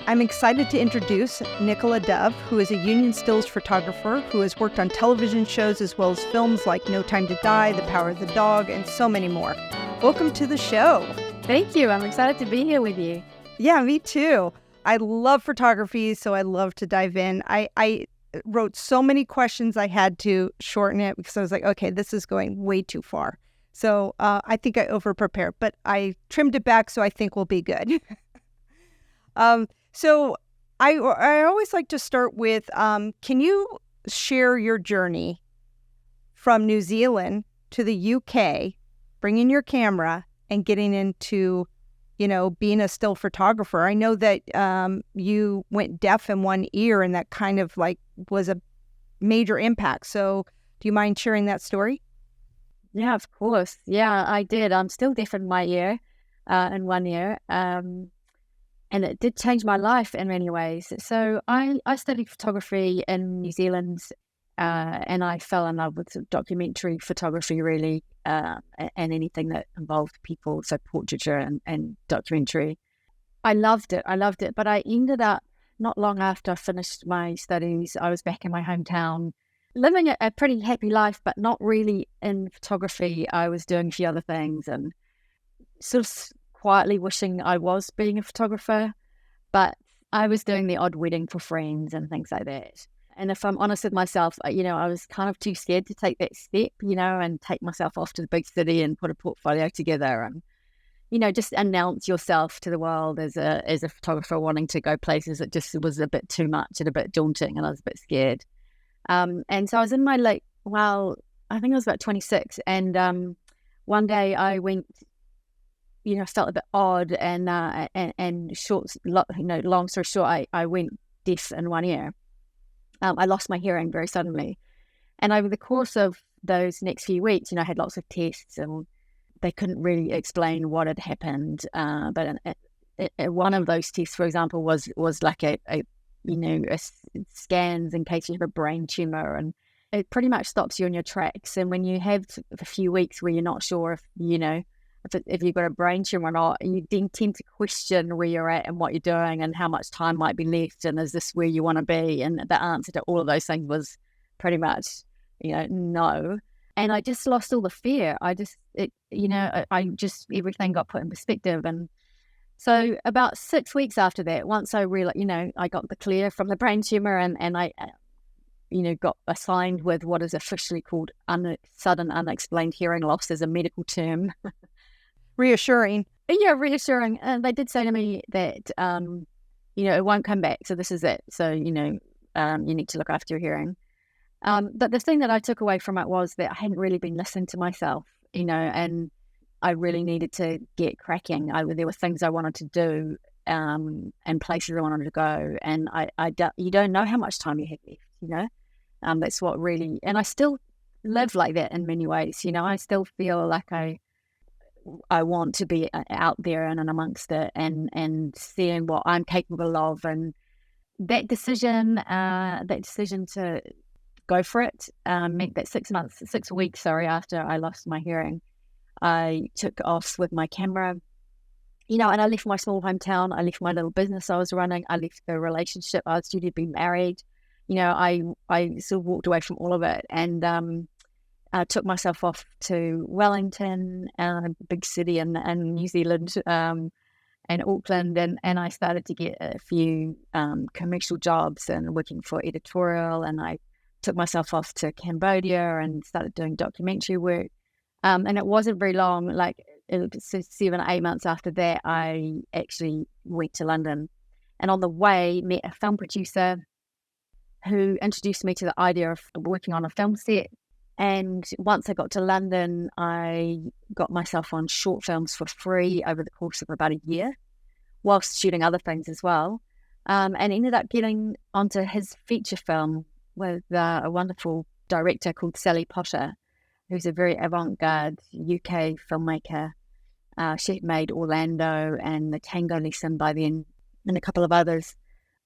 I'm excited to introduce Nicola Dove, who is a union stills photographer who has worked on television shows as well as films like No Time to Die, The Power of the Dog, and so many more. Welcome to the show. Thank you. I'm excited to be here with you. Yeah, me too. I love photography, so I love to dive in. I wrote so many questions I had to shorten it because I was like, okay, this is going way too far. So I think I over-prepared, but I trimmed it back, so I think we'll be good. So I always like to start with, can you share your journey from New Zealand to the UK, bringing your camera and getting into, being a still photographer? I know that you went deaf in one ear, and that kind of was a major impact. So do you mind sharing that story? Yeah, of course. Yeah, I did. I'm still deaf in my ear, in one ear. And it did change my life in many ways. So I studied photography in New Zealand, and I fell in love with documentary photography, really, and anything that involved people, so portraiture and documentary. I loved it. But I ended up, not long after I finished my studies, I was back in my hometown, living a pretty happy life, but not really in photography. I was doing a few other things and sort of quietly wishing I was being a photographer, but I was doing the odd wedding for friends and things like that. And if I'm honest with myself, I was kind of too scared to take that step, and take myself off to the big city and put a portfolio together and, just announce yourself to the world as a photographer wanting to go places. It just was a bit too much and a bit daunting, and I was a bit scared. And so I was in my I think I was about 26, and one day I went, felt a bit odd, and long story short, I went deaf in one ear. I lost my hearing very suddenly, and over the course of those next few weeks, I had lots of tests, and they couldn't really explain what had happened. But one of those tests, for example, was like a scans in case you have a brain tumor, and it pretty much stops you in your tracks. And when you have a few weeks where you're not sure if you've got a brain tumor or not, you then tend to question where you're at and what you're doing and how much time might be left, and is this where you want to be? And the answer to all of those things was pretty much, no. And I just lost all the fear. Everything got put in perspective. And so about 6 weeks after that, once I realized, I got the clear from the brain tumor, and I got assigned with what is officially called sudden unexplained hearing loss as a medical term. Reassuring. Yeah, reassuring. And they did say to me that, it won't come back. So this is it. So, you need to look after your hearing. But the thing that I took away from it was that I hadn't really been listening to myself, and I really needed to get cracking. There were things I wanted to do, and places I wanted to go. And you don't know how much time you have left, that's what really, and I still live like that in many ways. I still feel like I want to be out there and amongst it, and seeing what I'm capable of. And that decision to go for it meant that 6 weeks after I lost my hearing, I took off with my camera, and I left my small hometown. I left my little business I was running. I left the relationship I was due to be married. I sort of walked away from all of it, and I took myself off to Wellington, a big city in New Zealand, and Auckland, and I started to get a few commercial jobs and working for editorial, and I took myself off to Cambodia and started doing documentary work. And it wasn't very long, it was 7 or 8 months after that, I actually went to London, and on the way met a film producer who introduced me to the idea of working on a film set. And once I got to London, I got myself on short films for free over the course of about a year, whilst shooting other things as well, and ended up getting onto his feature film with a wonderful director called Sally Potter, who's a very avant-garde UK filmmaker. She made Orlando and The Tango Lesson by then, and a couple of others.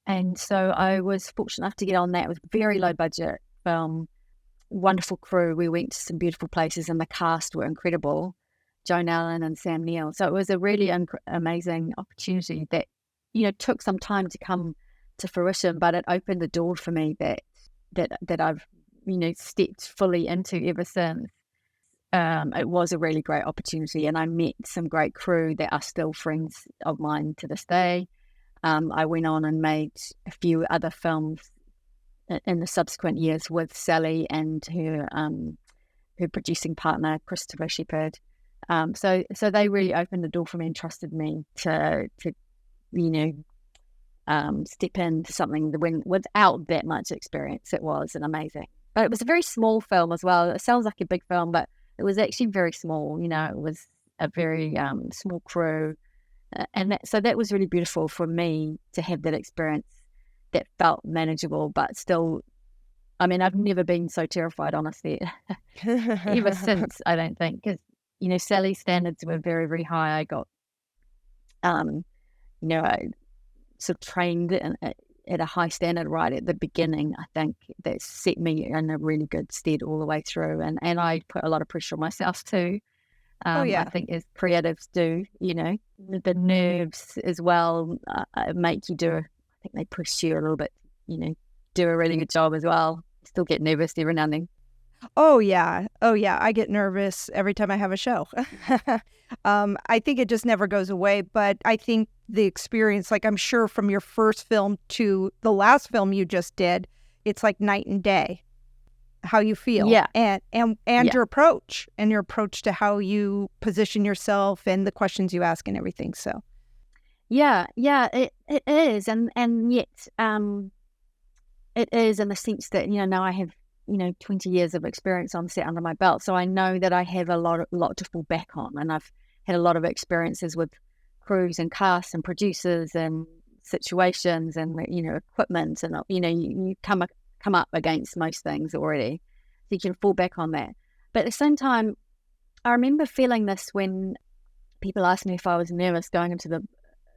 And so I was fortunate enough to get on that. It was a very low budget film, wonderful crew. We went to some beautiful places, and the cast were incredible, Joan Allen and Sam Neill. So it was a really amazing opportunity that took some time to come to fruition, but it opened the door for me that I've, stepped fully into ever since. It was a really great opportunity, and I met some great crew that are still friends of mine to this day. I went on and made a few other films in the subsequent years with Sally and her producing partner, Christopher Shepherd. So they really opened the door for me and trusted me to step into something without that much experience. It was an amazing, but it was a very small film as well. It sounds like a big film, but it was actually very small. It was a very small crew, and so that was really beautiful for me to have that experience that felt manageable, but still. I mean, I've never been so terrified, honestly, ever since. I don't think, because Sally's standards were very, very high. I got, I sort of trained at a high standard right at the beginning. I think that set me in a really good stead all the way through, and I put a lot of pressure on myself too. I think as creatives do, the nerves as well make you do. I think they push you a little bit, do a really good job as well. Still get nervous every now and then. Oh yeah. I get nervous every time I have a show. I think it just never goes away, but I think the experience, like I'm sure from your first film to the last film you just did, it's like night and day, how you feel. Yeah. And your approach to how you position yourself and the questions you ask and everything. So yeah, it is. And yet it is in the sense that, now I have 20 years of experience on set under my belt. So I know that I have a lot to fall back on. And I've had a lot of experiences with crews and casts and producers and situations and, equipment. And, you come up against most things already. So you can fall back on that. But at the same time, I remember feeling this when people asked me if I was nervous going into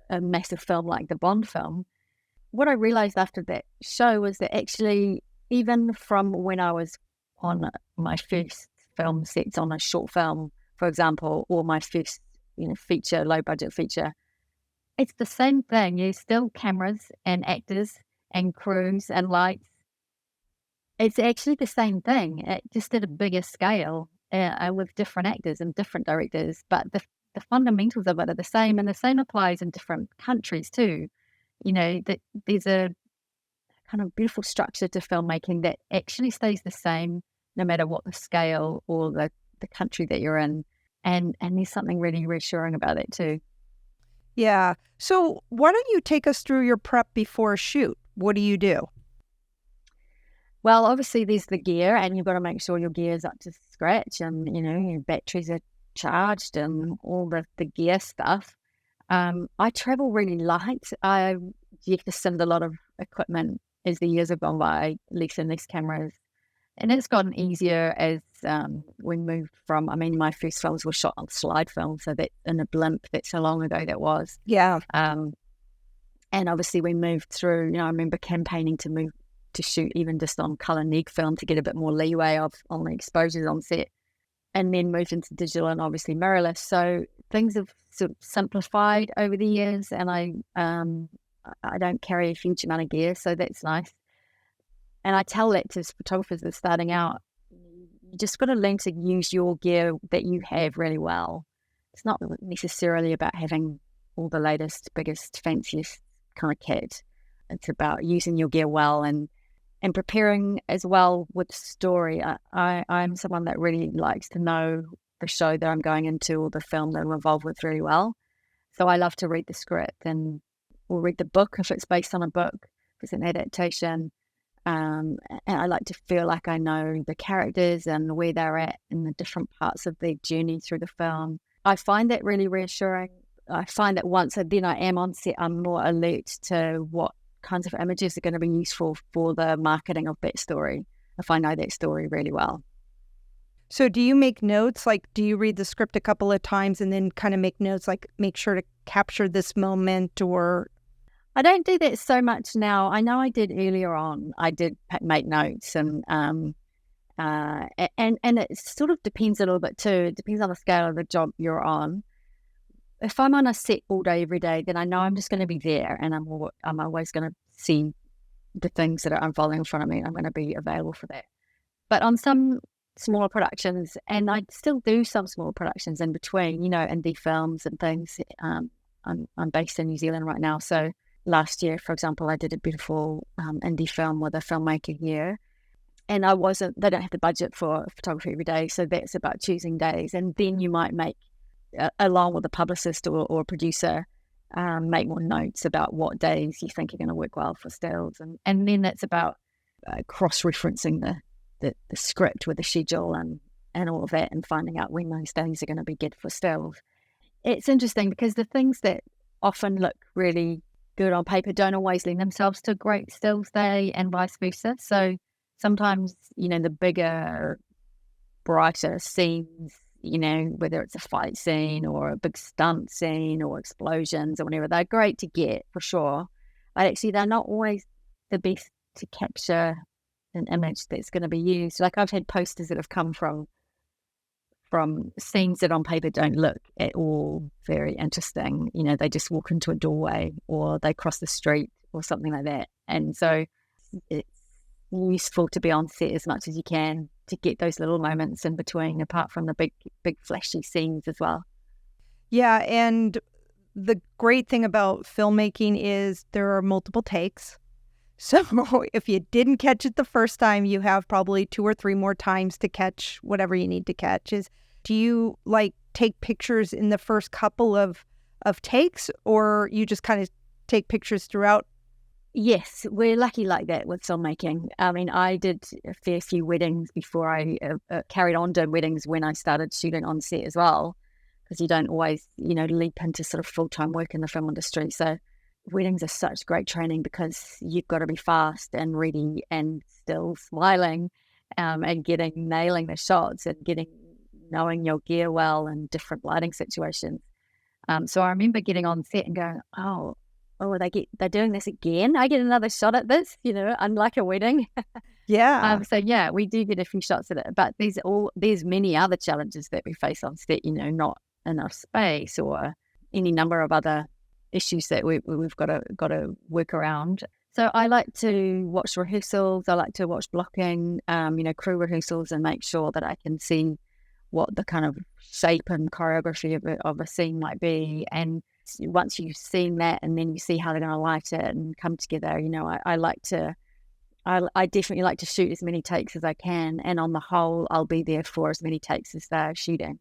a massive film like the Bond film. What I realized after that show was that actually, even from when I was on my first film sets on a short film, for example, or my first, feature, low budget feature, it's the same thing. You're still cameras and actors and crews and lights. It's actually the same thing, just at a bigger scale, with different actors and different directors. But the fundamentals of it are the same, and the same applies in different countries too. That there's a kind of beautiful structure to filmmaking that actually stays the same no matter what the scale or the country that you're in. And there's something really reassuring about it too. Yeah. So why don't you take us through your prep before a shoot? What do you do? Well, obviously there's the gear, and you've got to make sure your gear is up to scratch, and your batteries are charged and all the gear stuff. I travel really light. I jettisoned a lot of equipment as the years have gone by, less and less cameras. And it's gotten easier as we moved from, my first films were shot on slide film, so that in a blimp, that's how long ago that was. Yeah. And obviously we moved through, I remember campaigning to shoot even just on colour neg film to get a bit more leeway on the exposures on set, and then moved into digital and obviously mirrorless. So things have sort of simplified over the years, and I don't carry a huge amount of gear, so that's nice. And I tell that to photographers that are starting out, you just got to learn to use your gear that you have really well. It's not necessarily about having all the latest, biggest, fanciest kind of kit. It's about using your gear well and preparing as well with story. I'm someone that really likes to know the show that I'm going into or the film that I'm involved with really well. So I love to read the script or read the book if it's based on a book, if it's an adaptation. And I like to feel like I know the characters and where they're at in the different parts of their journey through the film. I find that really reassuring. I find that once then I am on set, I'm more alert to what kinds of images are going to be useful for the marketing of that story, if I know that story really well. So do you make notes? Like, do you read the script a couple of times and then kind of make notes, like make sure to capture this moment? Or I don't do that so much now. I know I did earlier on. I did make notes, and it sort of depends a little bit too. It depends on the scale of the job you're on. if I'm on a set all day, every day, then I know I'm just going to be there, and I'm always going to see the things that are unfolding in front of me. I'm going to be available for that. But on some smaller productions, and I still do some small productions in between, indie films and things. I'm based in New Zealand right now, so last year, for example, I did a beautiful indie film with a filmmaker here, and they don't have the budget for photography every day, so that's about choosing days, and then you might make, along with a publicist or a producer, make more notes about what days you think are going to work well for stills, and then it's about cross-referencing the script with the schedule and all of that, and finding out when those days are going to be good for stills. It's interesting because the things that often look really good on paper don't always lend themselves to great stills day, and vice versa. So sometimes, the bigger, brighter scenes, whether it's a fight scene or a big stunt scene or explosions or whatever, they're great to get for sure. But actually, they're not always the best to capture an image that's going to be used. Like, I've had posters that have come from scenes that on paper don't look at all very interesting. They just walk into a doorway or they cross the street or something like that. And so it's useful to be on set as much as you can to get those little moments in between, apart from the big flashy scenes as well. Yeah, and the great thing about filmmaking is there are multiple takes. So if you didn't catch it the first time, you have probably 2 or 3 more times to catch whatever you need to catch. Do you take pictures in the first couple of takes, or you just kind of take pictures throughout? Yes, we're lucky like that with filmmaking. I mean, I did a fair few weddings before I carried on doing weddings when I started shooting on set as well, because you don't always, leap into sort of full-time work in the film industry. So weddings are such great training because you've got to be fast and ready and still smiling, and nailing the shots and knowing your gear well in different lighting situations. So I remember getting on set and going, oh, they're doing this again. I get another shot at this, unlike a wedding. Yeah. So yeah, we do get a few shots at it, but there's many other challenges that we face on set. Not enough space or any number of other issues that we've got to work around. So I like to watch rehearsals. I like to watch blocking, crew rehearsals, and make sure that I can see what the kind of shape and choreography of a scene might be. And once you've seen that, and then you see how they're going to light it and come together, I definitely like to shoot as many takes as I can. And on the whole, I'll be there for as many takes as they're shooting.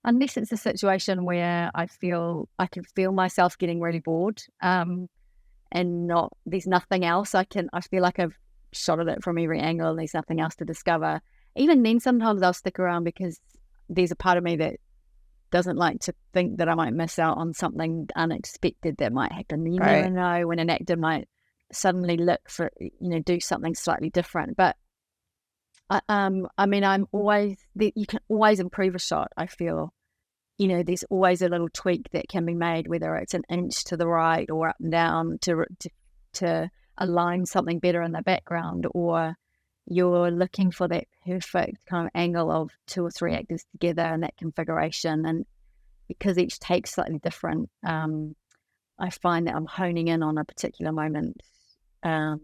Unless it's a situation where I can feel myself getting really bored, and there's nothing else I feel like I've shot at it from every angle and there's nothing else to discover. Even then, sometimes I'll stick around because there's a part of me that doesn't like to think that I might miss out on something unexpected that might happen. You never know when an actor might suddenly look for, do something slightly different. But I'm always, you can always improve a shot, I feel. There's always a little tweak that can be made, whether it's an inch to the right or up and down to align something better in the background, or you're looking for that perfect kind of angle of 2 or 3 actors together in that configuration. And because each take's slightly different, I find that I'm honing in on a particular moment more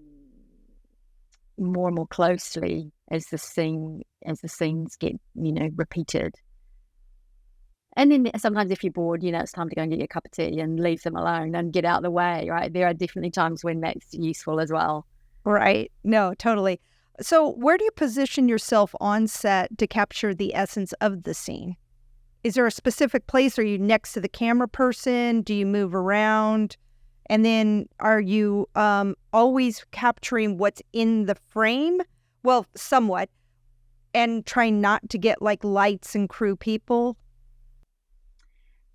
and more closely as the scenes get, repeated. And then sometimes if you're bored, it's time to go and get your cup of tea and leave them alone and get out of the way, right? There are definitely times when that's useful as well. Right. No, totally. So where do you position yourself on set to capture the essence of the scene? Is there a specific place? Are you next to the camera person? Do you move around? And then are you always capturing what's in the frame? Well, somewhat. And trying not to get lights and crew people?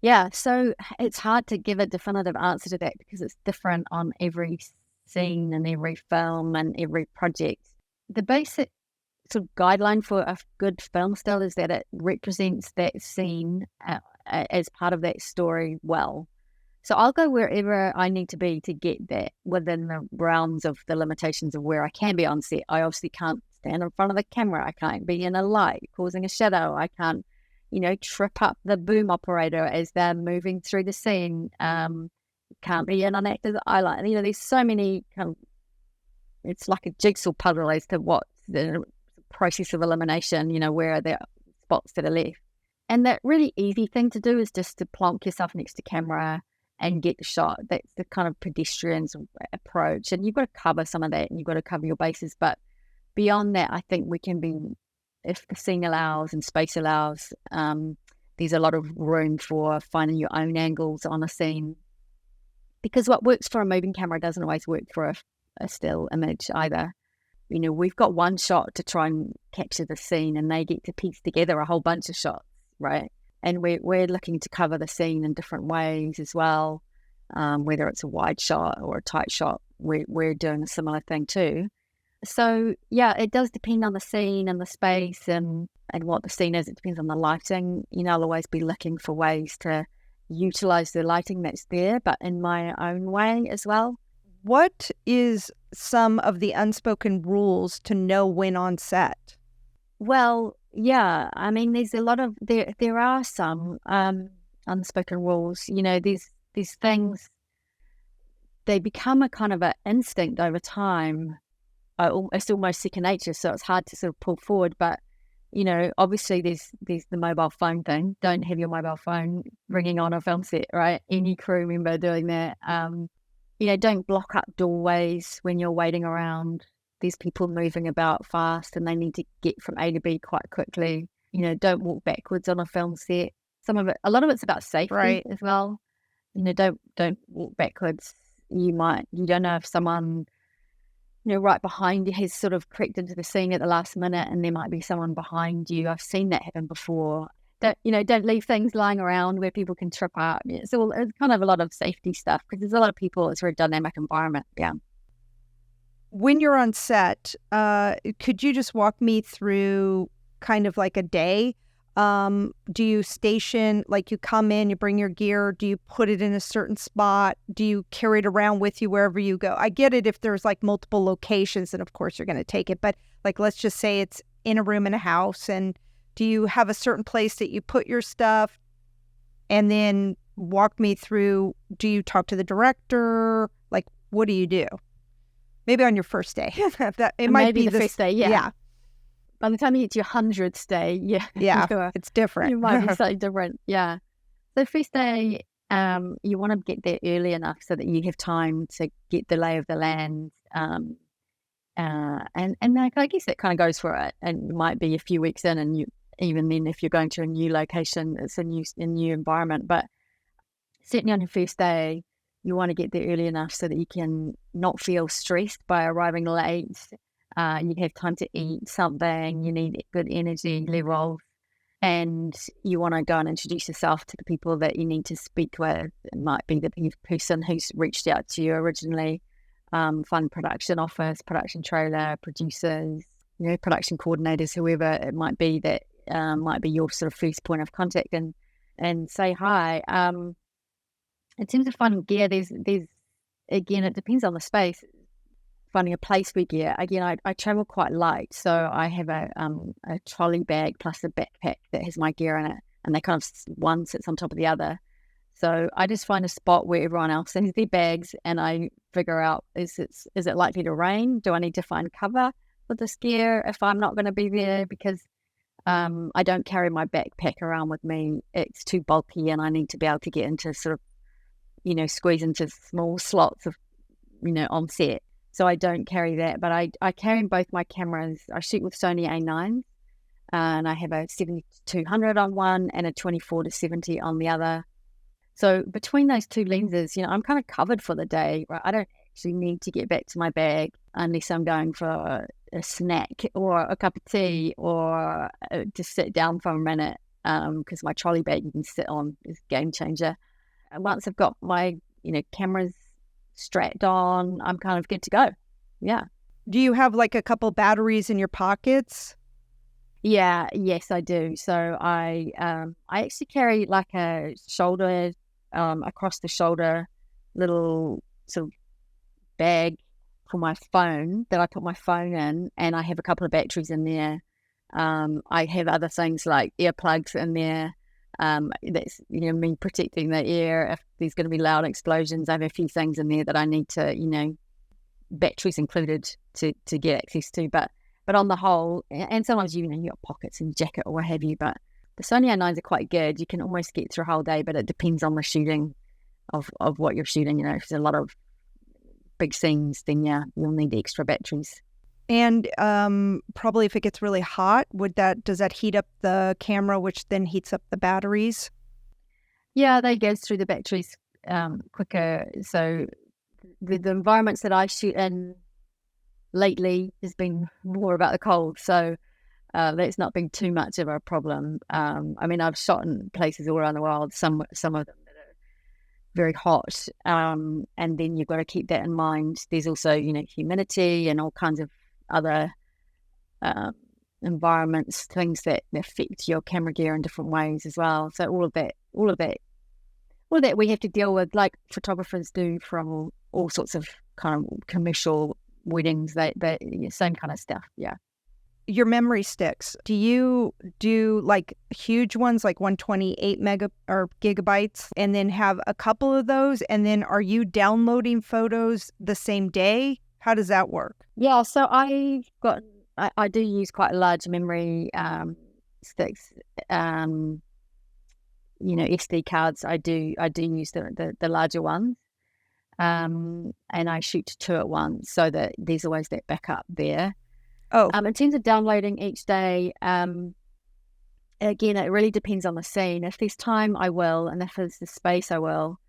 Yeah, so it's hard to give a definitive answer to that because it's different on every scene and every film and every project. The basic sort of guideline for a good film still is that it represents that scene as part of that story well. So I'll go wherever I need to be to get that within the realms of the limitations of where I can be on set. I obviously can't stand in front of the camera. I can't be in a light causing a shadow. I can't, trip up the boom operator as they're moving through the scene. Can't be an unacted eyeliner. There's so many it's like a jigsaw puzzle as to what the process of elimination, where are the spots that are left. And that really easy thing to do is just to plonk yourself next to camera and get the shot. That's the kind of pedestrian's approach. And you've got to cover some of that, and you've got to cover your bases. But beyond that, I think we can be, if the scene allows and space allows, there's a lot of room for finding your own angles on a scene. Because what works for a moving camera doesn't always work for a still image either. We've got one shot to try and capture the scene, and they get to piece together a whole bunch of shots, right? And we're looking to cover the scene in different ways as well, whether it's a wide shot or a tight shot. We're doing a similar thing too. So yeah, it does depend on the scene and the space and what the scene is. It depends on the lighting. I'll always be looking for ways to utilize the lighting that's there, but in my own way as well. What is some of the unspoken rules to know when on set? Well, yeah, I mean, there's a lot of, there are some unspoken rules. These things, they become a kind of an instinct over time. It's almost second nature, so it's hard to sort of pull forward. But, obviously there's the mobile phone thing. Don't have your mobile phone ringing on a film set, right? Any crew member doing that. Don't block up doorways when you're waiting around. There's people moving about fast and they need to get from A to B quite quickly. Don't walk backwards on a film set. A lot of it's about safety, right, as well. Don't walk backwards. You don't know if someone, right behind you has sort of crept into the scene at the last minute, and there might be someone behind you. I've seen that happen before. Don't leave things lying around where people can trip up. It's kind of a lot of safety stuff because there's a lot of people. It's a very dynamic environment. Yeah. When you're on set, could you just walk me through kind of like a day? Do you station, like you come in, you bring your gear, do you put it in a certain spot? Do you carry it around with you wherever you go? I get it if there's like multiple locations, and of course you're going to take it, but like let's just say it's in a room in a house, and do you have a certain place that you put your stuff? And then walk me through, do you talk to the director? Like, what do you do? Maybe on your first day. It might be the first day, yeah. By the time you get to your 100th day, it's different. You might be slightly different, yeah. So first day, you want to get there early enough so that you have time to get the lay of the land. And I guess that kind of goes for it. And it might be a few weeks in, and even then, if you're going to a new location, it's a new environment. But certainly on your first day, you want to get there early enough so that you can not feel stressed by arriving late. You have time to eat something. You need good energy levels, and you want to go and introduce yourself to the people that you need to speak with. It might be the person who's reached out to you originally, fund production office, production trailer, producers, production coordinators, whoever it might be that might be your sort of first point of contact, and say hi. In terms of finding gear, there's again, it depends on the space. Finding a place for gear, again, I travel quite light, so I have a trolley bag plus a backpack that has my gear in it, and they kind of one sits on top of the other. So I just find a spot where everyone else has their bags, and I figure out is it likely to rain? Do I need to find cover for this gear if I'm not going to be there? Because I don't carry my backpack around with me. It's too bulky, and I need to be able to get into sort of squeeze into small slots of on set. So I don't carry that, but I carry both my cameras. I shoot with Sony A9s, and I have a 70-200 on one and a 24-70 on the other. So between those two lenses, I'm kind of covered for the day, right? I don't actually need to get back to my bag unless I'm going for a snack or a cup of tea or just sit down for a minute, because my trolley bag you can sit on is a game changer. And once I've got my cameras strapped on, I'm kind of good to go. Yeah. Do you have like a couple batteries in your pockets? Yes, I do. So I actually carry like a shoulder, across the shoulder little sort of bag for my phone that I put my phone in, and I have a couple of batteries in there. I have other things like earplugs in there. That's me protecting the ear if there's going to be loud explosions. I have a few things in there that I need to batteries included to get access to. But on the whole, and sometimes you got pockets in your jacket or what have you. But the Sony A9s are quite good. You can almost get through a whole day, but it depends on the shooting of what you're shooting. If there's a lot of big scenes, then you'll need extra batteries. And probably if it gets really hot, does that heat up the camera, which then heats up the batteries? Yeah, they go through the batteries quicker. So the environments that I shoot in lately has been more about the cold. So that's not been too much of a problem. I've shot in places all around the world, some of them that are very hot. And then you've got to keep that in mind. There's also, humidity and all kinds of other environments, things that affect your camera gear in different ways as well. So all of that we have to deal with, like photographers do from all sorts of kind of commercial weddings, that same kind of stuff. Yeah. Your memory sticks, do you do like huge ones, like 128 gigabytes, and then have a couple of those, and then are you downloading photos the same day? How does that work? Yeah, so I do use quite large memory sticks, SD cards. I do use the larger ones, and I shoot 2 at once so that there's always that backup there. Oh, in terms of downloading each day, again, it really depends on the scene. If there's time, I will, and if there's the space, I will.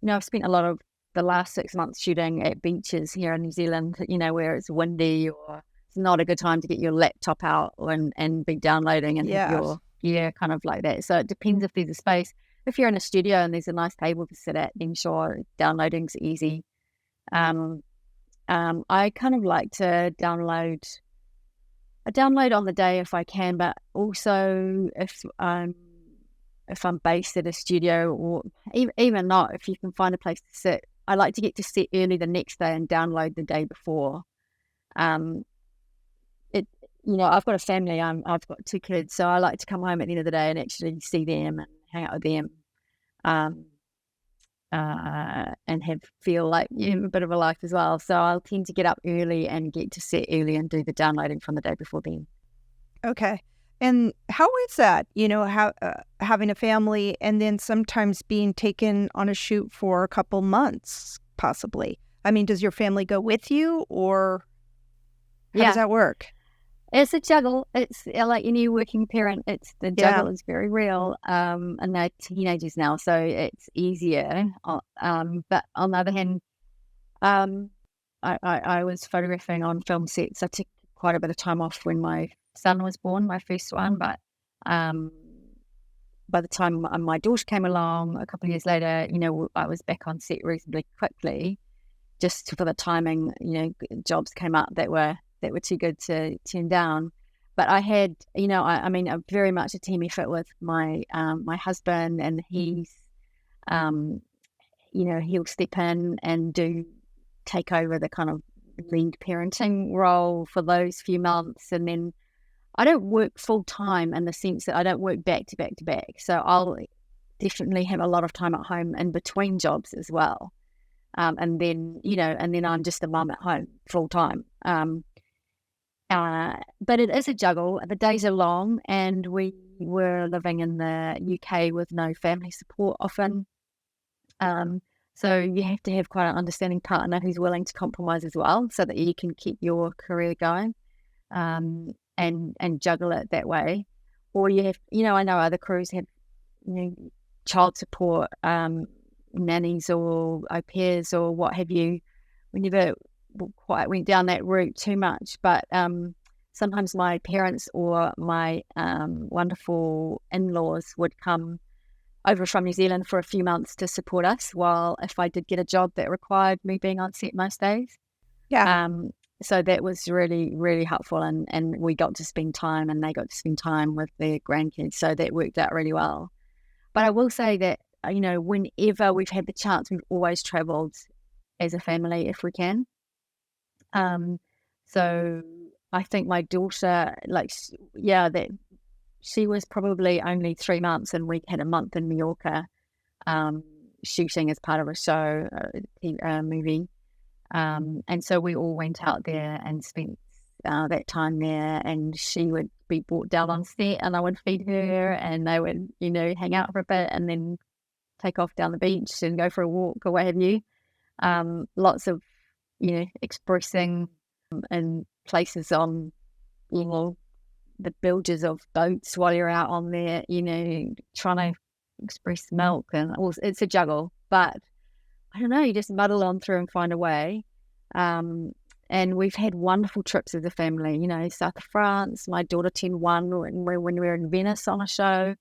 I've spent a lot of the last 6 months shooting at beaches here in New Zealand, where it's windy or it's not a good time to get your laptop out and be downloading and have your gear kind of like that. So it depends if there's a space. If you're in a studio and there's a nice table to sit at, then sure, downloading's easy. I kind of like to download on the day if I can, but also if I'm based at a studio, or even not, if you can find a place to sit, I like to get to sit early the next day and download the day before. I've got a family. I've got 2 kids, so I like to come home at the end of the day and actually see them and hang out with them, and feel like a bit of a life as well. So I'll tend to get up early and get to sit early and do the downloading from the day before then. Okay. And how is that, having a family and then sometimes being taken on a shoot for a couple months, possibly? I mean, does your family go with you, or how does that work? It's a juggle. It's like any working parent. The juggle is very real. And they're teenagers now, so it's easier. But on the other hand, I was photographing on film sets. I took quite a bit of time off when my son was born, my first one. But by the time my daughter came along a couple of years later, I was back on set reasonably quickly, just for the timing. Jobs came up that were too good to turn down. But I had, I'm very much a team effort with my husband, and he's, he'll step in and take over the kind of lead parenting role for those few months. And then I don't work full time in the sense that I don't work back to back to back. So I'll definitely have a lot of time at home in between jobs as well. And then I'm just a mum at home full time. But it is a juggle. The days are long, and we were living in the UK with no family support often. So you have to have quite an understanding partner who's willing to compromise as well, so that you can keep your career going, and juggle it that way. Or you have, I know other crews have, child support, nannies or au pairs or what have you. We never quite went down that route too much, but sometimes my parents or my wonderful in-laws would come over from New Zealand for a few months to support us, while if I did get a job that required me being on set most days. So that was really, really helpful, and we got to spend time, and they got to spend time with their grandkids, so that worked out really well. But I will say that, whenever we've had the chance, we've always travelled as a family if we can. So I think my daughter, that she was probably only 3 months, and we had a month in Mallorca shooting as part of a show, a movie. And so we all went out there and spent that time there, and she would be brought down on set, and I would feed her, and they would, hang out for a bit and then take off down the beach and go for a walk or what have you. Lots of, expressing in places on, the bilges of boats while you're out on there, trying to express milk, and it's a juggle, but I don't know, you just muddle on through and find a way. And we've had wonderful trips as a family, south of France. My daughter turned 1 when we were in Venice on a show.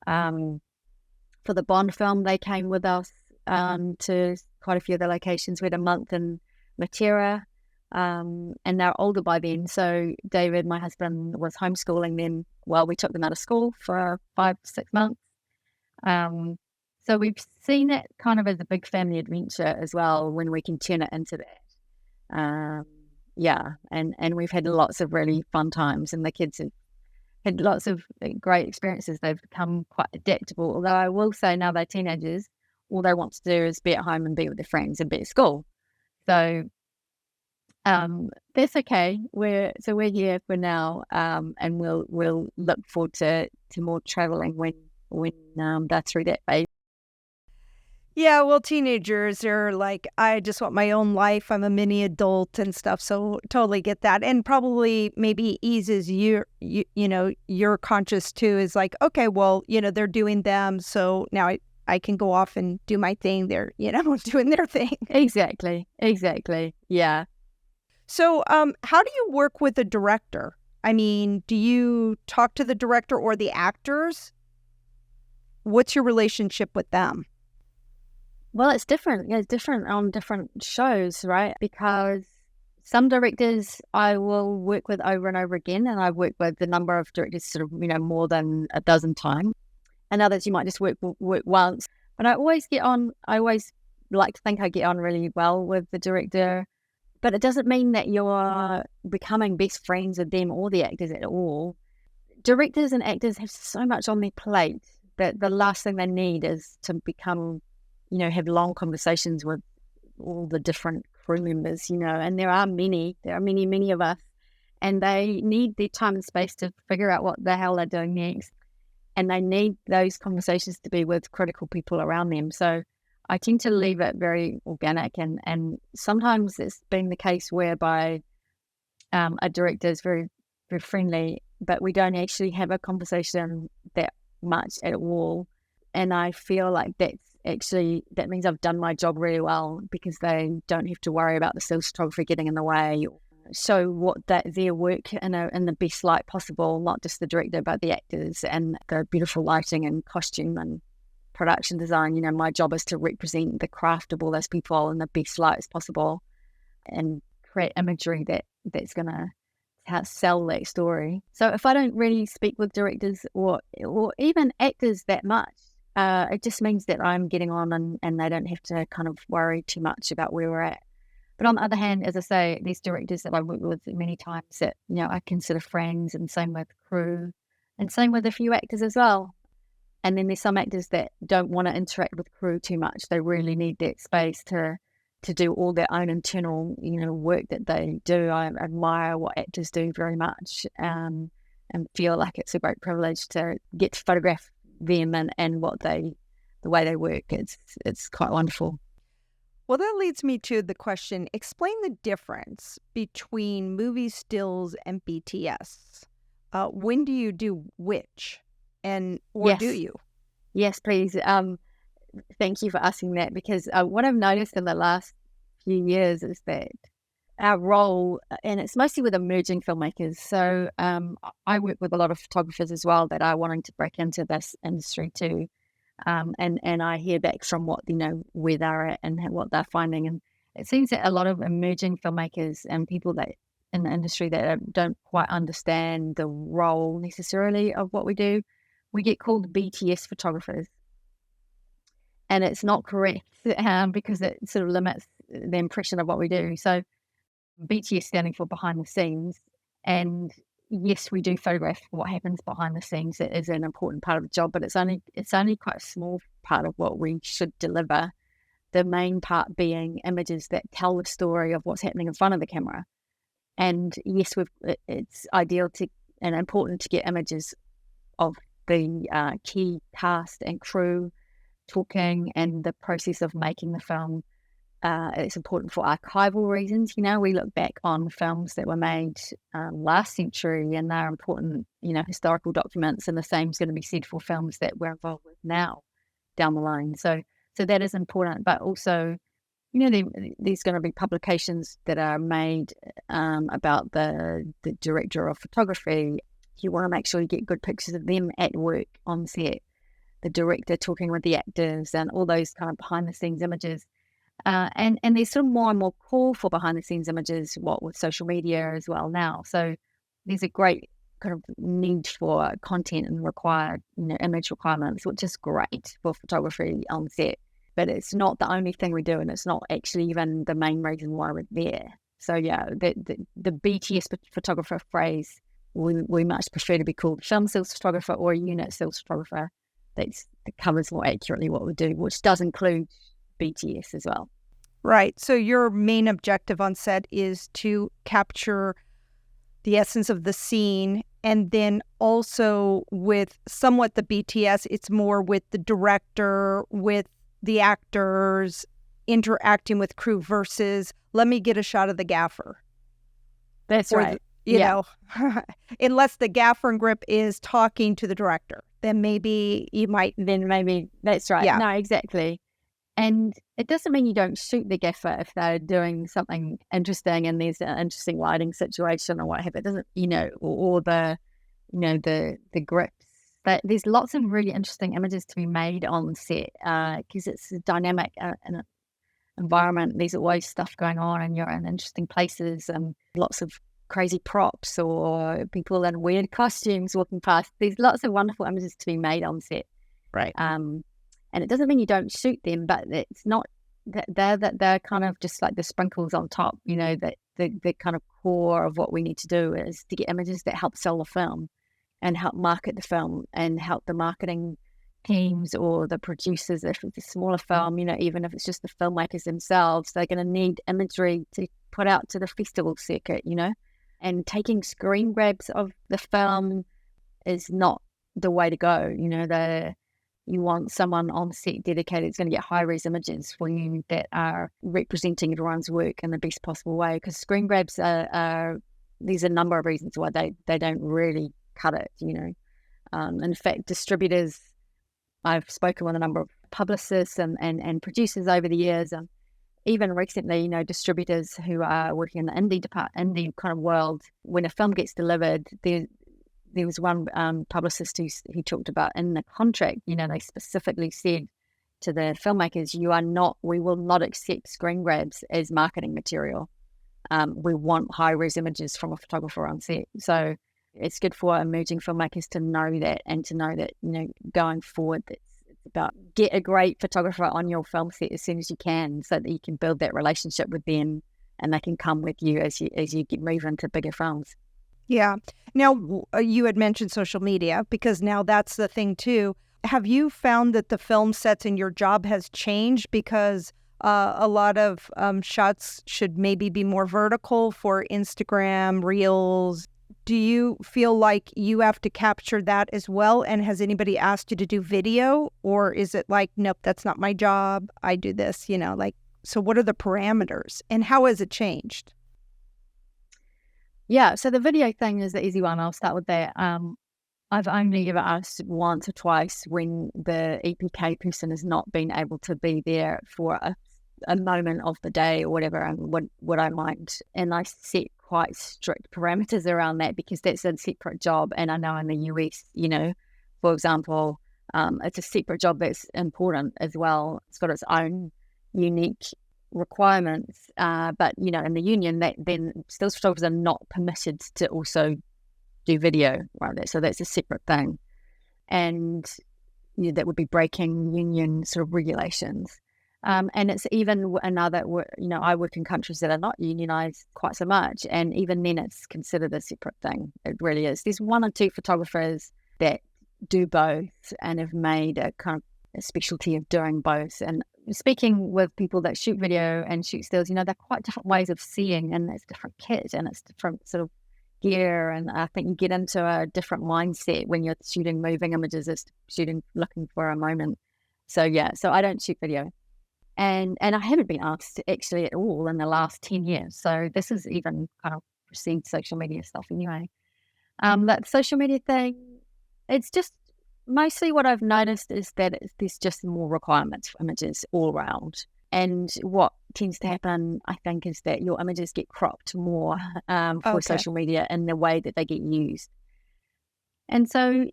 For the Bond film, they came with us to quite a few of the locations. We had a month in Matera, and they're older by then. So David, my husband, was homeschooling them. Well, we took them out of school for 5-6 months. So we've seen it kind of as a big family adventure as well, when we can turn it into that. And we've had lots of really fun times, and the kids have had lots of great experiences. They've become quite adaptable, although I will say now they're teenagers, all they want to do is be at home and be with their friends and be at school. So that's okay. We're here for now, and we'll look forward to more traveling when they're through that phase. Yeah, well, teenagers are like, I just want my own life. I'm a mini adult and stuff. So totally get that. And probably maybe eases your conscious too, is like, okay, well, they're doing them. So now I can go off and do my thing. They're, doing their thing. Exactly. Yeah. So how do you work with a director? I mean, do you talk to the director or the actors? What's your relationship with them? Well, it's different. Yeah, it's different on different shows, right? Because some directors I will work with over and over again, and I've worked with a number of directors sort of, more than a dozen times. And others you might just work once. But I always like to think I get on really well with the director. But it doesn't mean that you're becoming best friends with them or the actors at all. Directors and actors have so much on their plate that the last thing they need is to become, have long conversations with all the different crew members, and there are many of us, and they need their time and space to figure out what the hell they're doing next. And they need those conversations to be with critical people around them. So I tend to leave it very organic, and sometimes it's been the case whereby a director is very, very friendly, but we don't actually have a conversation that much at all. And I feel like that means I've done my job really well, because they don't have to worry about the still photography getting in the way. Show their work in the best light possible, not just the director but the actors, and the beautiful lighting and costume and production design. My job is to represent the craft of all those people in the best light as possible, and create imagery that's going to sell that story. So if I don't really speak with directors or even actors that much, it just means that I'm getting on, and they don't have to kind of worry too much about where we're at. But on the other hand, as I say, these directors that I work with many times that, I consider friends, and same with crew, and same with a few actors as well. And then there's some actors that don't want to interact with crew too much. They really need that space to do all their own internal, work that they do. I admire what actors do very much, and feel like it's a great privilege to get to photograph them and the way they work. It's quite wonderful. Well, that leads me to the question, explain the difference between movie stills and BTS. When do you do which? Or do you? Yes, please. Thank you for asking that, because what I've noticed in the last few years is that our role, and it's mostly with emerging filmmakers. So I work with a lot of photographers as well that are wanting to break into this industry too. And I hear back from what, where they're at and what they're finding. And it seems that a lot of emerging filmmakers and people that in the industry that don't quite understand the role necessarily of what we do, we get called BTS photographers. And it's not correct because it sort of limits the impression of what we do. So BTS standing for behind the scenes, And yes, we do photograph what happens behind the scenes. It is an important part of the job, but it's only quite a small part of what we should deliver. The main part being images that tell the story of what's happening in front of the camera. And yes, it's ideal and important to get images of the key cast and crew talking and the process of making the film. It's important for archival reasons. We look back on films that were made last century, and they're important, historical documents, and the same is going to be said for films that we're involved with now down the line. So that is important, but also, there's going to be publications that are made about the director of photography. You want to make sure you get good pictures of them at work on set, the director talking with the actors, and all those kind of behind the scenes images. And there's sort of more and more call for behind the scenes images, with social media as well now. So there's a great kind of need for content and required, image requirements, which is great for photography on set. But it's not the only thing we do, and it's not actually even the main reason why we're there. So yeah, the BTS photographer phrase, we much prefer to be called film stills photographer or a unit stills photographer. That covers more accurately what we do, which does include BTS as well. Right. So your main objective on set is to capture the essence of the scene, and then also with somewhat the BTS, it's more with the director, with the actors interacting with crew versus let me get a shot of the gaffer. That's right. You know, unless the gaffer and grip is talking to the director, then maybe you might. Then maybe that's right. Yeah. No, exactly. And it doesn't mean you don't shoot the gaffer if they're doing something interesting and there's an interesting lighting situation or what have it. Doesn't, or the grips. But there's lots of really interesting images to be made on set because it's a dynamic environment. There's always stuff going on, and you're in interesting places and lots of crazy props or people in weird costumes walking past. There's lots of wonderful images to be made on set. Right. And it doesn't mean you don't shoot them, but it's not they're kind of just like the sprinkles on top. That the kind of core of what we need to do is to get images that help sell the film and help market the film and help the marketing teams or the producers. If it's a smaller film, even if it's just the filmmakers themselves, they're going to need imagery to put out to the festival circuit, and taking screen grabs of the film is not the way to go. You want someone on set dedicated that's going to get high-res images for you that are representing everyone's work in the best possible way, because screen grabs there's a number of reasons why they don't really cut it, in fact, distributors, I've spoken with a number of publicists and producers over the years, and even recently, distributors who are working in the indie kind of world, when a film gets delivered, there was one publicist who talked about in the contract, they specifically said to the filmmakers, we will not accept screen grabs as marketing material. We want high-res images from a photographer on set. So it's good for emerging filmmakers to know that, and to know that, going forward, it's about get a great photographer on your film set as soon as you can, so that you can build that relationship with them and they can come with you as you move into bigger films. Yeah. Now, you had mentioned social media, because now that's the thing too. Have you found that the film sets in your job has changed because a lot of shots should maybe be more vertical for Instagram, Reels? Do you feel like you have to capture that as well? And has anybody asked you to do video? Or is it like, nope, that's not my job, I do this, so what are the parameters and how has it changed? Yeah, so the video thing is the easy one. I'll start with that. I've only ever asked once or twice when the EPK person has not been able to be there for a moment of the day or whatever, and what I might. And I set quite strict parameters around that, because that's a separate job. And I know in the US, for example, it's a separate job that's important as well. It's got its own unique requirements, but in the union, that then stills photographers are not permitted to also do video, right? So that's a separate thing, and that would be breaking union sort of regulations. And it's even another, I work in countries that are not unionized quite so much. And even then it's considered a separate thing. It really is. There's one or two photographers that do both and have made a kind of a specialty of doing both. And speaking with people that shoot video and shoot stills, they're quite different ways of seeing, and it's different kit and it's different sort of gear. And I think you get into a different mindset when you're shooting moving images as looking for a moment. So I don't shoot video. And I haven't been asked actually at all in the last 10 years. So this is even kind of precedes social media stuff anyway. That social media thing, it's just mostly what I've noticed is that there's just more requirements for images all around. And what tends to happen, I think, is that your images get cropped more for social media in the way that they get used. And so,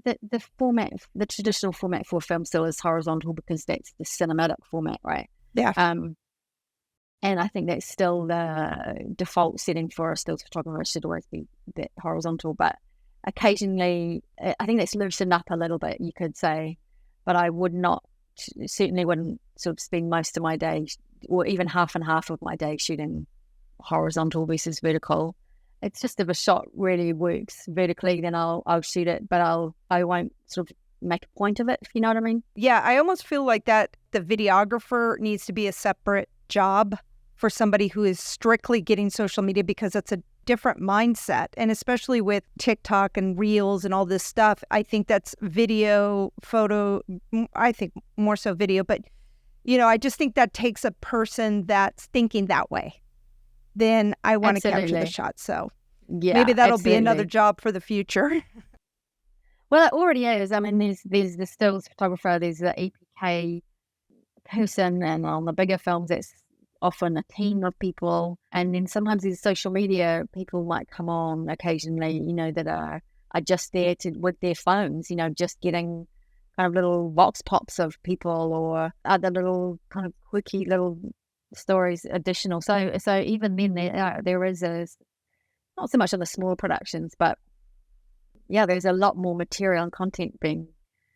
the format, the traditional format for a film still is horizontal because that's the cinematic format, right? Yeah. And I think that's still the default setting for a stills photographer. It should always be that horizontal, but occasionally, I think that's loosened up a little bit, you could say, but I certainly wouldn't sort of spend most of my day or even half and half of my day shooting horizontal versus vertical. It's just if a shot really works vertically, then I'll shoot it, but I won't sort of make a point of it, if you know what I mean. Yeah, I almost feel like that the videographer needs to be a separate job for somebody who is strictly getting social media, because it's a different mindset. And especially with TikTok and Reels and all this stuff, I think that's video, photo, I think more so video. But, I just think that takes a person that's thinking that way. Then I want to capture the shot. So maybe that'll be another job for the future. Well, it already is. I mean, there's the stills photographer, there's the EPK person, and on the bigger films, it's often a team of people. And then sometimes there's social media people might come on occasionally, that are just there with their phones, just getting kind of little vox pops of people or other little kind of quirky little stories additional. So even then there is not so much on the smaller productions, but there's a lot more material and content being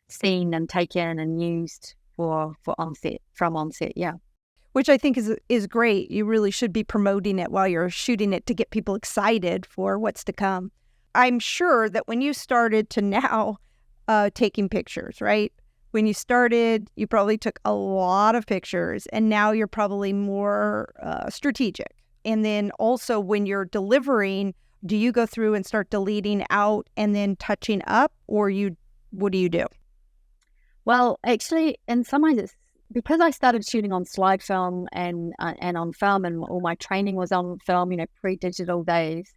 seen and taken and used from onset. Which I think is great. You really should be promoting it while you're shooting it to get people excited for what's to come. I'm sure that when you started to now taking pictures, right? When you started, you probably took a lot of pictures, and now you're probably more strategic. And then also when you're delivering, do you go through and start deleting out and then touching up, or what do you do? Well, actually, in some ways, it's because I started shooting on slide film and on film, and all my training was on film, pre-digital days.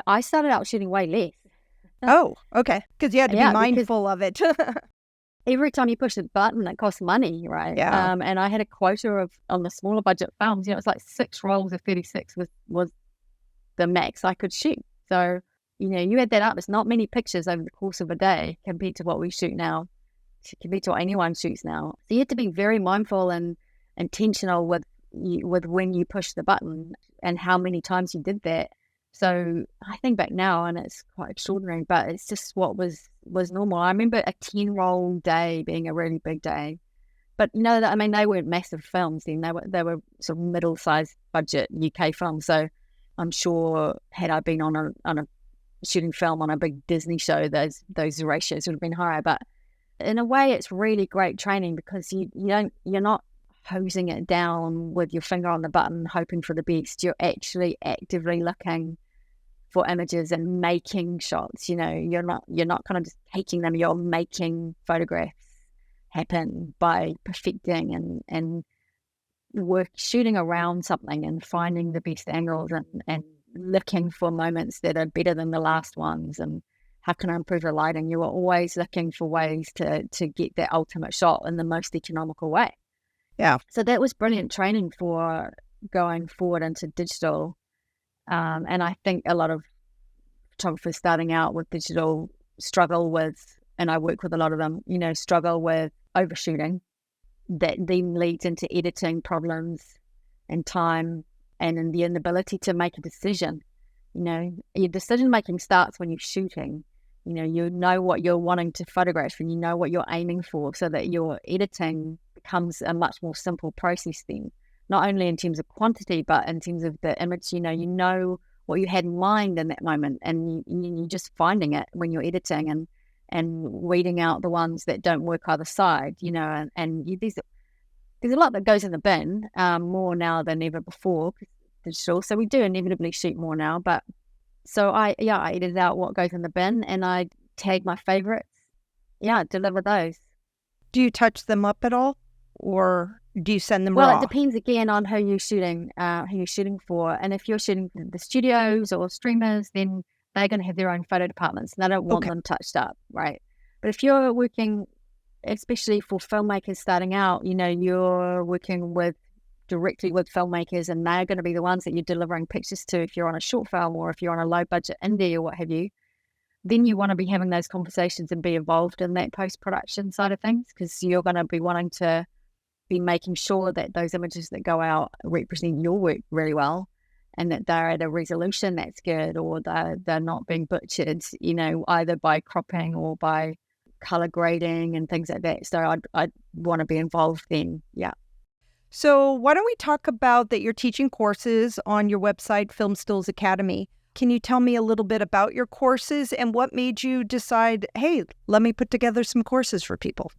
I started out shooting way less. Oh, okay. Because you had to be mindful of it. Every time you push a button, it costs money, right? Yeah. And I had a quota on the smaller budget films. It's like 6 rolls of 36 was the max I could shoot. So, you add that up, it's not many pictures over the course of a day compared to what we shoot now, compared to what anyone shoots now. So you have to be very mindful and intentional with when you push the button and how many times you did that. So I think back now and it's quite extraordinary, but it's just what was normal. I remember a 10-roll day being a really big day. But they weren't massive films then. They were sort of middle-sized budget UK films. So I'm sure had I been on a shooting film on a big Disney show, those ratios would have been higher. But in a way, it's really great training because you're not hosing it down with your finger on the button, hoping for the best. You're actually actively looking for images and making shots. You're not kind of just taking them. You're making photographs happen by perfecting and shooting around something and finding the best angles and looking for moments that are better than the last ones. And how can I improve the lighting? You are always looking for ways to get that ultimate shot in the most economical way. Yeah. So that was brilliant training for going forward into digital. And I think a lot of photographers starting out with digital struggle with, and I work with a lot of them, struggle with overshooting. That then leads into editing problems and time and in the inability to make a decision. Your decision making starts when you're shooting. You know what you're wanting to photograph and you know what you're aiming for, so that your editing becomes a much more simple process then, not only in terms of quantity, but in terms of the image. You know what you had in mind in that moment, and you're just finding it when you're editing and weeding out the ones that don't work either side, there's a lot that goes in the bin, more now than ever before, digital. So we do inevitably shoot more now, but so I edit out what goes in the bin and I tag my favorites. Yeah, deliver those. Do you touch them up at all, or do you send them Well, raw? it depends again on who you're shooting for. And if you're shooting for the studios or streamers, then they're going to have their own photo departments and they don't want them touched up, right? But if you're working, especially for filmmakers starting out, you're working directly with filmmakers, and they're going to be the ones that you're delivering pictures to if you're on a short film or if you're on a low budget indie or what have you. Then you want to be having those conversations and be involved in that post-production side of things, because you're going to be wanting to be making sure that those images that go out represent your work really well, and that they're at a resolution that's good, or they're not being butchered, either by cropping or by color grading and things like that. So I'd want to be involved then. Yeah. So why don't we talk about that you're teaching courses on your website, Film Stills Academy. Can you tell me a little bit about your courses and what made you decide, hey, let me put together some courses for people?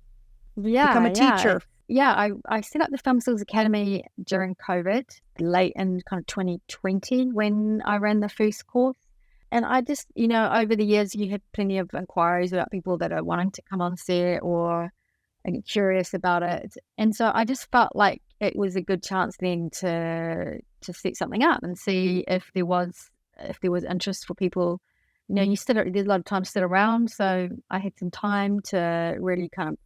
Become a teacher. Yeah, I set up the Film Stills Academy during COVID, late in kind of 2020 when I ran the first course. And I just, over the years, you had plenty of inquiries about people that are wanting to come on set or curious about it. And so I just felt like it was a good chance then to set something up and see if there was interest for people. There's a lot of time to sit around. So I had some time to really kind of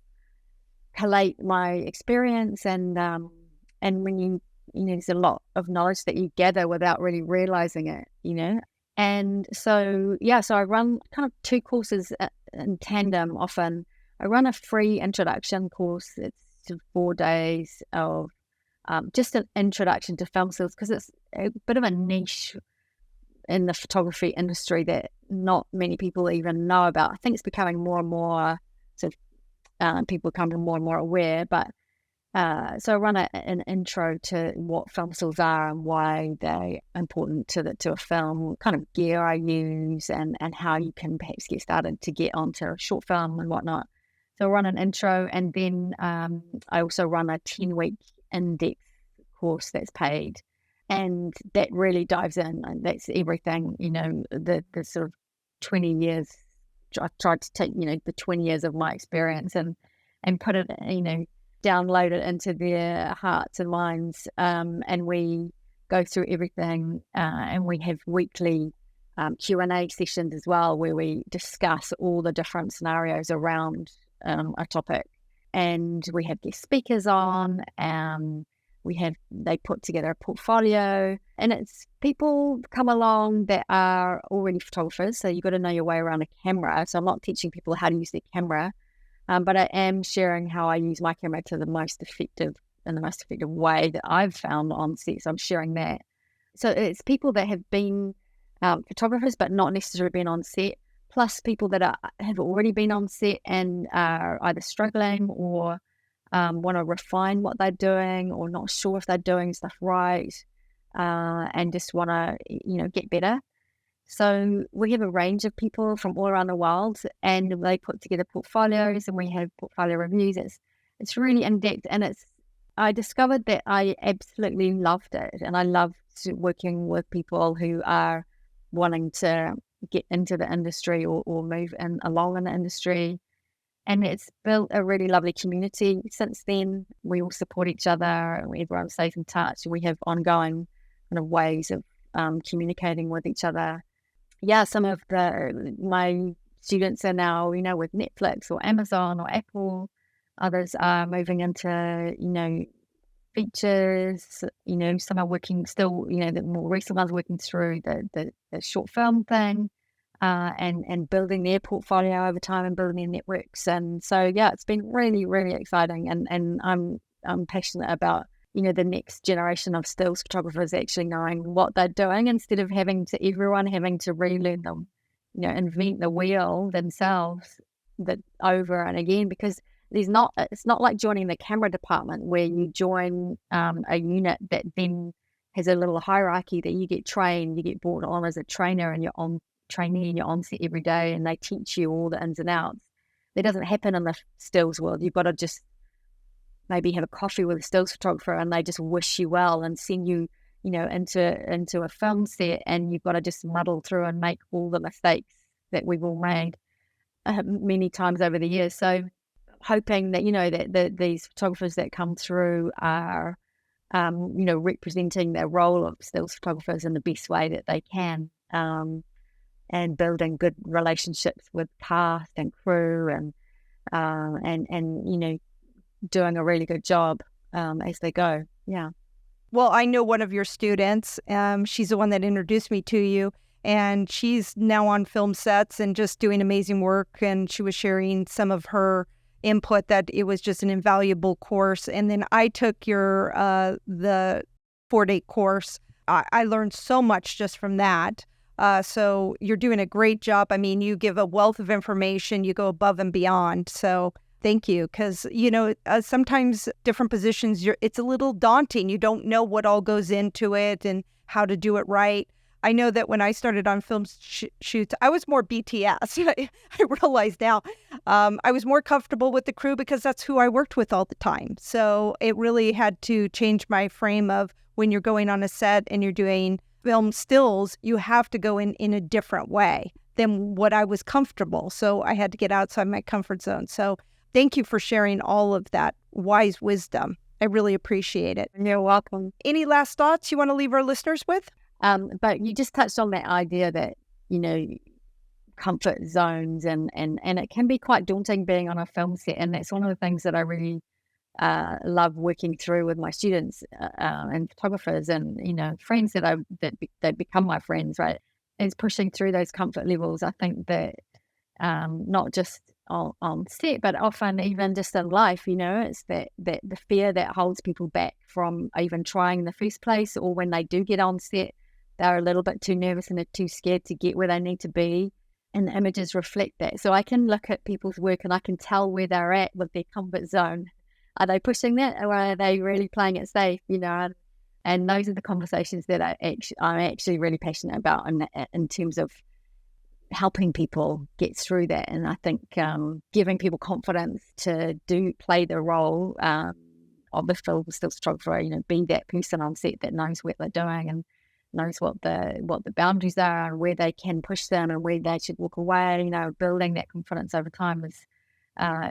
collate my experience, and when there's a lot of knowledge that you gather without really realizing it, and so I run kind of two courses in tandem. Often I run a free introduction course. It's 4 days of just an introduction to film stills, because it's a bit of a niche in the photography industry that not many people even know about. I think it's becoming more and more sort of people becoming more and more aware, but so I run an intro to what film stills are and why they're important to a film, what kind of gear I use, and how you can perhaps get started to get onto a short film and whatnot. So I run an intro, and then I also run a 10-week in-depth course that's paid, and that really dives in, and that's everything, the sort of 20 years. I tried to take, the 20 years of my experience and put it, download it into their hearts and minds. And we go through everything, and we have weekly Q&A sessions as well, where we discuss all the different scenarios around a topic. And we have guest speakers on, they put together a portfolio, and it's people come along that are already photographers. So you've got to know your way around a camera. So I'm not teaching people how to use their camera, but I am sharing how I use my camera in the most effective way that I've found on set. So I'm sharing that. So it's people that have been photographers, but not necessarily been on set, plus people that have already been on set and are either struggling or want to refine what they're doing, or not sure if they're doing stuff right, and just want to, get better. So we have a range of people from all around the world, and they put together portfolios, and we have portfolio reviews. It's really in depth, and I discovered that I absolutely loved it, and I love working with people who are wanting to get into the industry or move along in the industry. And it's built a really lovely community since then. We all support each other, everyone stays in touch, and we have ongoing kind of ways of communicating with each other. Yeah, some of my students are now, with Netflix or Amazon or Apple. Others are moving into, features. Some are working still, the more recent ones working through the short film thing. And building their portfolio over time and building their networks. And so, yeah, it's been really, really exciting. And I'm passionate about, the next generation of stills photographers actually knowing what they're doing, instead of everyone having to relearn them, invent the wheel themselves over and again, because it's not like joining the camera department where you join a unit that then has a little hierarchy that you get trained, you get brought on as a trainer and you're on trainee and you're on set every day and they teach you all the ins and outs. That doesn't happen in the stills world. You've got to just maybe have a coffee with a stills photographer and they just wish you well and send you, into a film set, and you've got to just muddle through and make all the mistakes that we've all made many times over the years. So hoping that, that these photographers that come through are, representing their role of stills photographers in the best way that they can, and building good relationships with cast and crew and doing a really good job as they go. Yeah. Well, I know one of your students. She's the one that introduced me to you, and she's now on film sets and just doing amazing work. And she was sharing some of her input that it was just an invaluable course. And then I took the 4-day course. I learned so much just from that. So you're doing a great job. I mean, you give a wealth of information. You go above and beyond. So thank you. Because, sometimes different positions, it's a little daunting. You don't know what all goes into it and how to do it right. I know that when I started on film shoots, I was more BTS. I realize now I was more comfortable with the crew because that's who I worked with all the time. So it really had to change my frame of when you're going on a set and you're doing film stills, you have to go in a different way than what I was comfortable. So I had to get outside my comfort zone. So thank you for sharing all of that wise wisdom. I really appreciate it. You're welcome. Any last thoughts you want to leave our listeners with? But you just touched on that idea that, comfort zones and it can be quite daunting being on a film set. And that's one of the things that I really love working through with my students and photographers and, friends that become my friends, right? Is pushing through those comfort levels. I think that not just on set, but often even just in life, it's that the fear that holds people back from even trying in the first place, or when they do get on set, they're a little bit too nervous and they're too scared to get where they need to be. And the images reflect that. So I can look at people's work and I can tell where they're at with their comfort zone. Are they pushing that, or are they really playing it safe? And those are the conversations that I'm actually really passionate about in terms of helping people get through that. And I think giving people confidence to play the role of the film stills photographer, be that person on set that knows what they're doing and knows what the boundaries are and where they can push them and where they should walk away. Building that confidence over time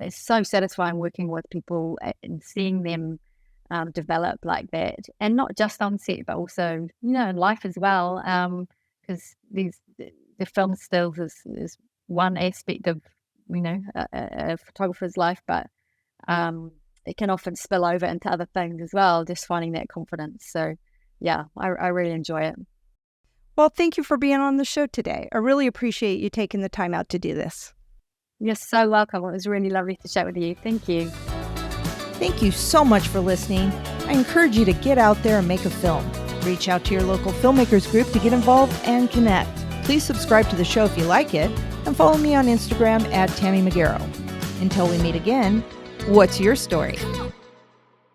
is so satisfying, working with people and seeing them develop like that, and not just on set, but also in life as well. Because the film stills is one aspect of a photographer's life, but it can often spill over into other things as well. Just finding that confidence. So yeah, I really enjoy it. Well, thank you for being on the show today. I really appreciate you taking the time out to do this. You're so welcome. It was really lovely to chat with you. Thank you. Thank you so much for listening. I encourage you to get out there and make a film. Reach out to your local filmmakers group to get involved and connect. Please subscribe to the show if you like it, and follow me on Instagram @Tammy Magaro. Until we meet again, what's your story?